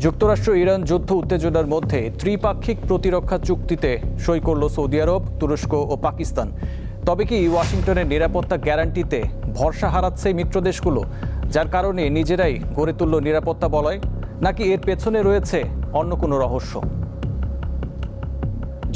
যুক্তরাষ্ট্র ইরান যুদ্ধ উত্তেজনার মধ্যে ত্রিপাক্ষিক প্রতিরক্ষা চুক্তিতে সই করল সৌদি আরব, তুরস্ক ও পাকিস্তান। তবে কি ওয়াশিংটনের নিরাপত্তা গ্যারান্টিতে ভরসা হারাচ্ছে মিত্র দেশগুলো, যার কারণে নিজেরাই গড়ে তুলল নিরাপত্তা বলয়, নাকি এর পেছনে রয়েছে অন্য কোনো রহস্য?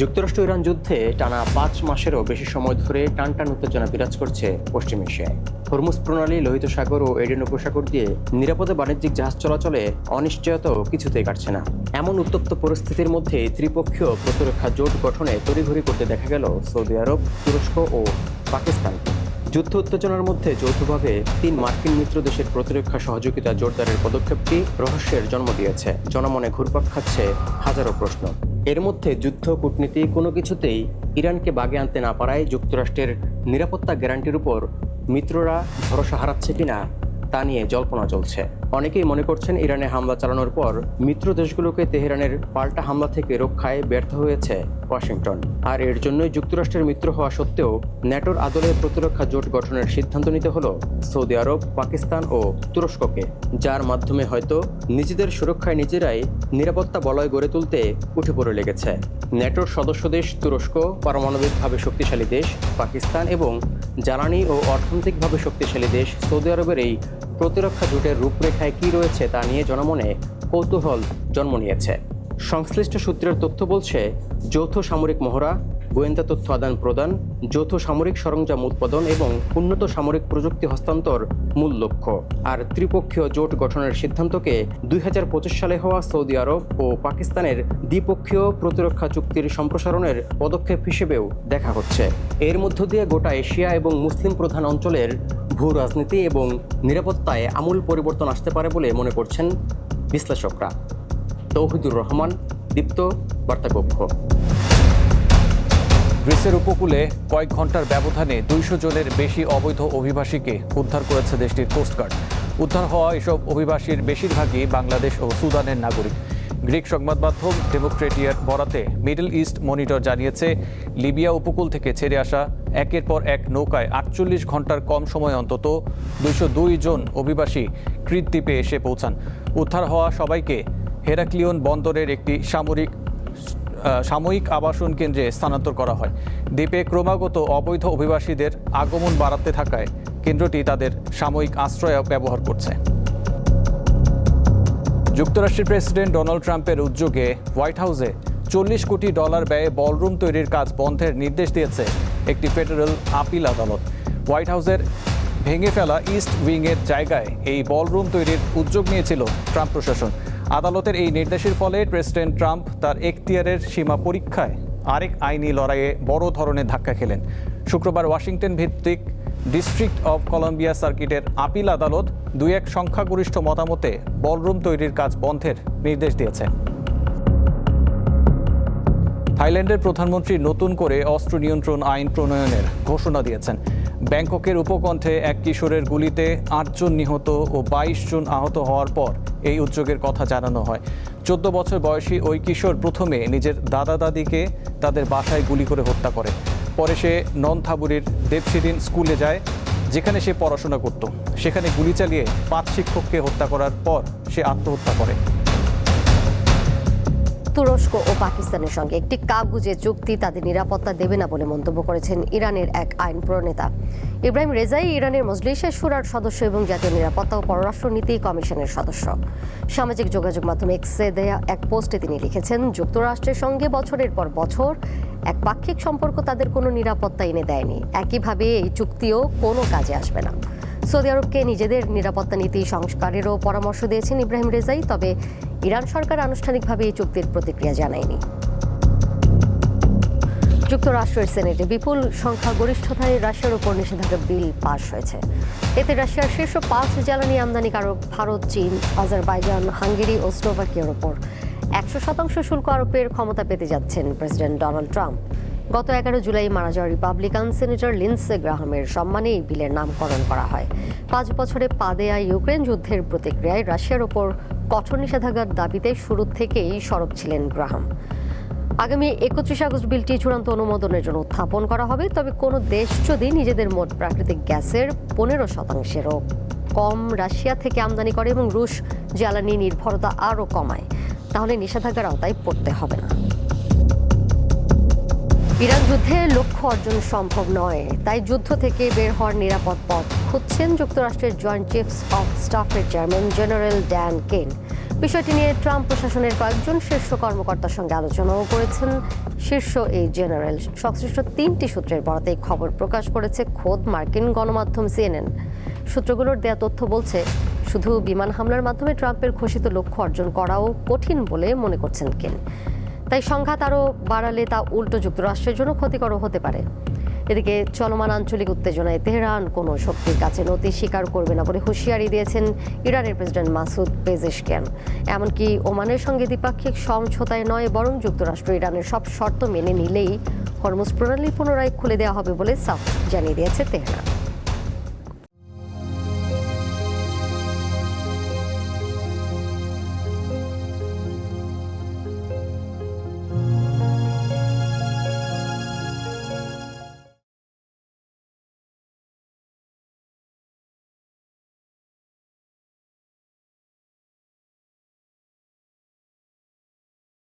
যুক্তরাষ্ট্র ইরান যুদ্ধে টানা 5 মাসেরও বেশি সময় ধরে টানটান উত্তেজনা বিরাজ করছে পশ্চিম এশিয়ায়। হরমুজ প্রণালী, লোহিত সাগর ও এডেন উপসাগর দিয়ে নিরাপদে বাণিজ্যিক জাহাজ চলাচলে অনিশ্চয়তাও কিছুতেই কাটছে না। এমন উত্তপ্ত পরিস্থিতির মধ্যে ত্রিপক্ষীয় প্রতিরক্ষা জোট গঠনে তড়িঘড়ি করতে দেখা গেল সৌদি আরব, তুরস্ক ও পাকিস্তানকে। যুদ্ধ উত্তেজনার মধ্যে যৌথভাবে 3 মার্কিন মিত্র দেশের প্রতিরক্ষা সহযোগিতা জোরদারের পদক্ষেপটি রহস্যের জন্ম দিয়েছে। জনমনে ঘুরপাক খাচ্ছে হাজারো প্রশ্ন। এর মধ্যে যুদ্ধ কূটনীতি কোনো কিছুতেই ইরানকে বাগে আনতে না পারায় যুক্তরাষ্ট্রের নিরাপত্তা গ্যারান্টির উপর মিত্ররা ভরসা হারাচ্ছে কিনা তা নিয়ে জল্পনা চলছে। অনেকেই মনে করছেন ইরানে হামলা চালানোর পর মিত্র দেশগুলোকে তেহরানের পাল্টা হামলা থেকে রক্ষায় ব্যর্থ হয়েছে ওয়াশিংটন। আর এর জন্যই যুক্তরাষ্ট্রের মিত্র হওয়া সত্ত্বেও ন্যাটোর আদলে প্রতিরক্ষা জোট গঠনের সিদ্ধান্ত নিতে হলো সৌদি আরব, পাকিস্তান ও তুরস্ককে, যার মাধ্যমে হয়তো নিজেদের সুরক্ষায় নিজেরাই নিরাপত্তা বলয় গড়ে তুলতে উঠে পড়ে লেগেছে। ন্যাটোর সদস্য দেশ তুরস্ক, পারমাণবিকভাবে শক্তিশালী দেশ পাকিস্তান এবং জ্বালানি ও অর্থনৈতিকভাবে শক্তিশালী দেশ সৌদি আরবের এই প্রতিরক্ষা জোটের রূপরেখায় কী রয়েছে তা নিয়ে জনমনে কৌতূহল জন্ম নিয়েছে। সংশ্লিষ্ট সূত্রের তথ্য বলছে, যৌথ সামরিক মহড়া, গোয়েন্দা তথ্য আদান প্রদান, যৌথ সামরিক সরঞ্জাম উৎপাদন এবং উন্নত সামরিক প্রযুক্তি হস্তান্তর মূল লক্ষ্য। আর ত্রিপক্ষীয় জোট গঠনের সিদ্ধান্তকে 2025 সালে হওয়া সৌদি আরব ও পাকিস্তানের দ্বিপক্ষীয় প্রতিরক্ষা চুক্তির সম্প্রসারণের পদক্ষেপ হিসেবেও দেখা হচ্ছে। এর মধ্য দিয়ে গোটা এশিয়া এবং মুসলিম প্রধান অঞ্চলের ভূ রাজনীতি এবং নিরাপত্তায় আমূল পরিবর্তন আসতে পারে বলে মনে করছেন বিশ্লেষকরা। তৌহিদুর রহমান, দীপ্ত, বার্তাকক্ষ। গ্রিসের উপকূলে কয়েক ঘন্টার ব্যবধানে 200 জনের বেশি অবৈধ অভিবাসীকে উদ্ধার করেছে দেশটির কোস্টগার্ড। উদ্ধার হওয়া এসব অভিবাসীর বেশিরভাগই বাংলাদেশ ও সুদানের নাগরিক। গ্রিক সংবাদ মাধ্যম ডেমোক্রেটিয়ার বরাতে মিডল ইস্ট মনিটর জানিয়েছে, লিবিয়া উপকূল থেকে ছেড়ে আসা একের পর এক নৌকায় 48 ঘন্টার কম সময় অন্তত 202 জন অভিবাসী ক্রিট দ্বীপে এসে পৌঁছান। উদ্ধার হওয়া সবাইকে হেরাক্লিয়ন বন্দরের একটি সাময়িক আবাসন কেন্দ্রে স্থানান্তর করা হয়। দ্বীপে ক্রমাগত অবৈধ অভিবাসীদের আগমন বাড়াতে থাকায় কেন্দ্রটি তাদের সাময়িক আশ্রয় ব্যবহার করছে। যুক্তরাষ্ট্রের প্রেসিডেন্ট ডোনাল্ড ট্রাম্পের উদ্যোগে হোয়াইট হাউসে $40 কোটি ব্যয়ে বলরুম তৈরির কাজ বন্ধের নির্দেশ দিয়েছে একটি ফেডারেল আপিল আদালত। হোয়াইট হাউসের ভেঙে ফেলা ইস্ট উইংয়ের জায়গায় এই বলরুম তৈরির উদ্যোগ নিয়েছিল ট্রাম্প প্রশাসন। আদালতের এই নির্দেশের ফলে প্রেসিডেন্ট ট্রাম্প তার এখতিয়ারের সীমা পরীক্ষায় আরেক আইনি লড়াইয়ে বড় ধরনের ধাক্কা খেলেন। শুক্রবার ওয়াশিংটন ভিত্তিক ডিস্ট্রিক্ট অব কলম্বিয়া সার্কিটের আপিল আদালত 2-1 সংখ্যাগরিষ্ঠ মতামতে বলরুম তৈরির কাজ বন্ধের নির্দেশ দিয়েছে। থাইল্যান্ডের প্রধানমন্ত্রী নতুন করে অস্ত্র নিয়ন্ত্রণ আইন প্রণয়নের ঘোষণা দিয়েছেন। ব্যাংককের উপকণ্ঠে এক কিশোরের গুলিতে 8 জন নিহত ও 22 জন আহত হওয়ার পর এই উদ্যোগের কথা জানানো হয়। 14 বছর বয়সী ওই কিশোর প্রথমে নিজের দাদা দাদিকে তাদের বাসায় গুলি করে হত্যা করে। পরে সে ননথাবুরির দেবশিরিন স্কুলে যায়, যেখানে সে পড়াশোনা করত। সেখানে গুলি চালিয়ে 5 শিক্ষককে হত্যা করার পর সে আত্মহত্যা করে। তুরস্ক ও পাকিস্তানের সঙ্গে একটি কাগুজে চুক্তি তাদের নিরাপত্তা দেবে না বলে মন্তব্য করেছেন ইরানের এক আইন প্রণেতা। ইব্রাহিম রেজাই ইরানের মজলিসে শুরার সদস্য এবং জাতীয় নিরাপত্তা ও পররাষ্ট্রনীতি কমিশনের সদস্য। সামাজিক যোগাযোগ মাধ্যম এক্সে দেয়া এক পোস্টে তিনি লিখেছেন, যুক্তরাষ্ট্রের সঙ্গে বছরের পর বছর একপাক্ষিক সম্পর্ক তাদের কোনো নিরাপত্তা এনে দেয়নি। একইভাবে এই চুক্তিও কোনো কাজে আসবে না। সৌদি আরবকে নিজেদের নিরাপত্তা নীতি সংস্কারেরও পরামর্শ দিয়েছেন ইব্রাহিম রেজাই। তবে ইরান সরকার আনুষ্ঠানিকভাবে এই চুক্তির প্রতিক্রিয়া জানায়নি। যুক্তরাষ্ট্রের সিনেটে বিপুল সংখ্যাগরিষ্ঠতায় রাশিয়ার উপর নিষেধাজ্ঞা বিল পাস হয়েছে। এতে রাশিয়ার শীর্ষ 5 জ্বালানি আমদানিকারক ভারত, চীন, আজারবাইজান, হাঙ্গেরি ও স্লোভাকিয়ার উপর 100% শুল্ক আরোপের ক্ষমতা পেতে যাচ্ছেন প্রেসিডেন্ট ডোনাল্ড ট্রাম্প। গত 11 জুলাই মারা যাওয়া রিপাবলিকান সিনেটর লিন্ডসে গ্রাহামের সম্মানে এই বিলের নামকরণ করা হয়। 5 বছরে পা দেয়া ইউক্রেন যুদ্ধের প্রতিক্রিয়ায় রাশিয়ার ওপর কঠোর নিষেধাজ্ঞার দাবিতে শুরু থেকেই সরব ছিলেন গ্রাহাম। আগামী 31 আগস্ট বিলটি চূড়ান্ত অনুমোদনের জন্য উত্থাপন করা হবে। তবে কোনো দেশ যদি নিজেদের মোট প্রাকৃতিক গ্যাসের 15%-এরও কম রাশিয়া থেকে আমদানি করে এবং রুশ জ্বালানি নির্ভরতা আরও কমায়, তাহলে নিষেধাজ্ঞার আওতায় পড়তে হবে না। ইরান যুদ্ধে লক্ষ্য অর্জন সম্ভব নয়, তাই যুদ্ধ থেকে বের হওয়ার নিরাপদ পথ খুঁজছেন যুক্তরাষ্ট্রের জয়েন্ট চিফস অফ স্টাফের চেয়ারম্যান জেনারেল ড্যান কেন। বিষয়টি নিয়ে ট্রাম্প প্রশাসনের কয়েকজন শীর্ষ কর্মকর্তার সঙ্গে আলোচনাও করেছেন শীর্ষ এই জেনারেল। সংশ্লিষ্ট 3টি সূত্রের বরাতে এই খবর প্রকাশ করেছে খোদ মার্কিন গণমাধ্যম CNN। সূত্রগুলোর দেয়া তথ্য বলছে, শুধু বিমান হামলার মাধ্যমে ট্রাম্পের ঘোষিত লক্ষ্য অর্জন করাও কঠিন বলে মনে করছেন কেন। তাই সংঘাত আরও বাড়ালে তা উল্টো যুক্তরাষ্ট্রের জন্য ক্ষতিকর হতে পারে। এদিকে চলমান আঞ্চলিক উত্তেজনায় তেহরান কোনো শক্তির কাছে নতি স্বীকার করবে না বলে হুঁশিয়ারি দিয়েছেন ইরানের প্রেসিডেন্ট মাসুদ পেজেশকিয়ান। এমনকি ওমানের সঙ্গে দ্বিপাক্ষিক সমঝোতায় নয়, বরং যুক্তরাষ্ট্র ইরানের সব শর্ত মেনে নিলেই হরমুজ প্রণালী পুনরায় খুলে দেওয়া হবে বলে সাফ জানিয়ে দিয়েছে তেহরান।